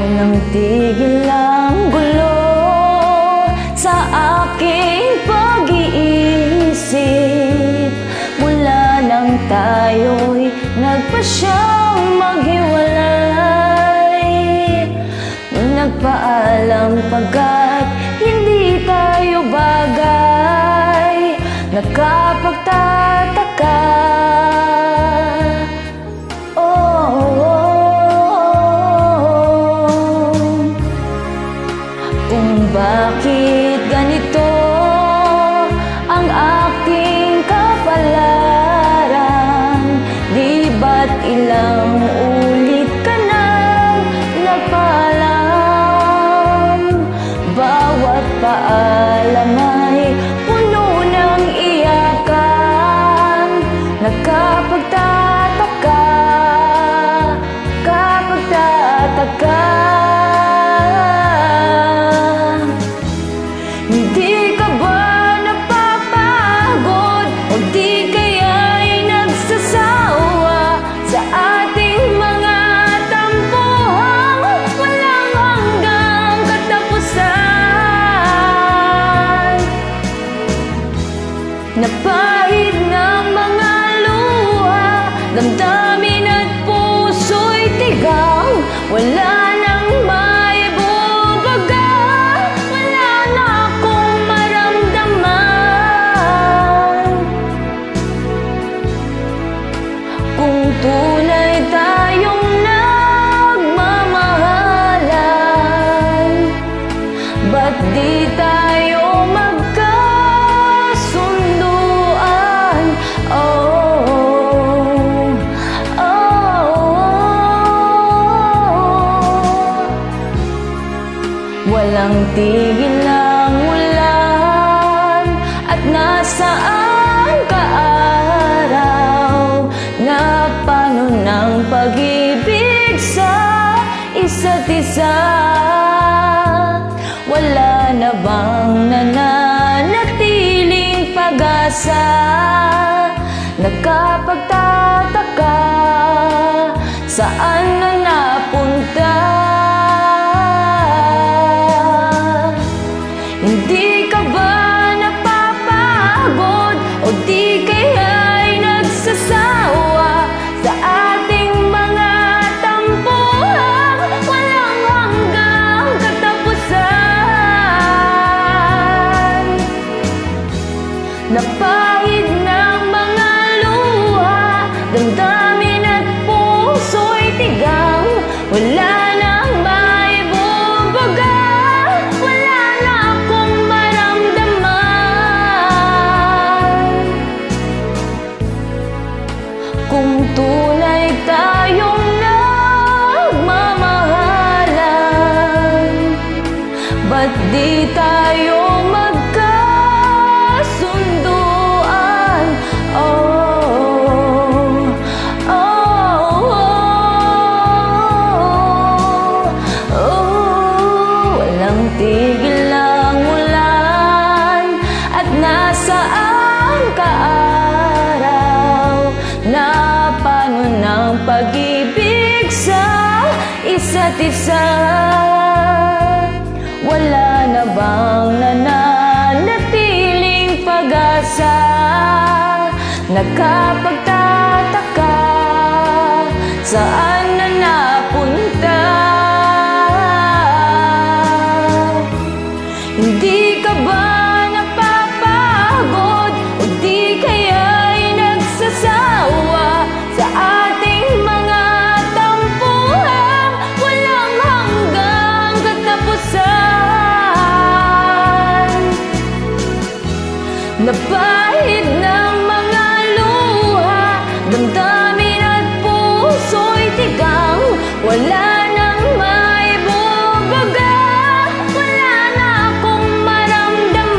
Walang tigil ang gulo sa aking pag-iisip. Mula nang tayo'y nagpasyang maghiwalay, nagpaalam pagkat hindi tayo bagay. Nakapagtataka, kung bakit ganito ang aking kapalaran. Di ba't ilang ulit ka nang nagpaalam? Bawat paalam ay puno ng iyakan. Nakapagtataka, hindi ka ba napapagod o di kaya'y nagsasawa sa ating mga tampuhang walang hanggang katapusan? Napahid ng mga luha, damdamin at puso'y tigang. Wala nang maibubaga, wala na akong maramdaman. Kung tunay tayong nagmamahalan, ba't di tayo magkasunduan? Walang tigil ang ulan at nasaan ka araw? Na paano ng pag-ibig sa isa't isa? Wala na bang nananatiling pag-asa? Nakapagtataka, saan na napunta? Hindi ka ba napapagod o di kaya'y nagsasawa sa ating mga tampuhang walang hanggang katapusan? Napahid ng mga luha, damdamin at puso'y tigang. Wala nang maibubaga, wala na akong maramdaman. Kung tunay tayong nagmamahalan, ba't di tayo magkasunduan? Walang tigil ang ulan at nasaan ka araw? Na paano ng pag-ibig sa isa't isa? Wala na bang nananatiling pag-asa? Nakapagtataka, saan na napunta? Hindi ka ba napapagod o di kaya'y nagsasawa sa ating mga tampuhang walang hanggang katapusan? Napahid ng mga luha, damdamin at puso'y tigang. Wala nang maibubaga, wala na akong maramdaman.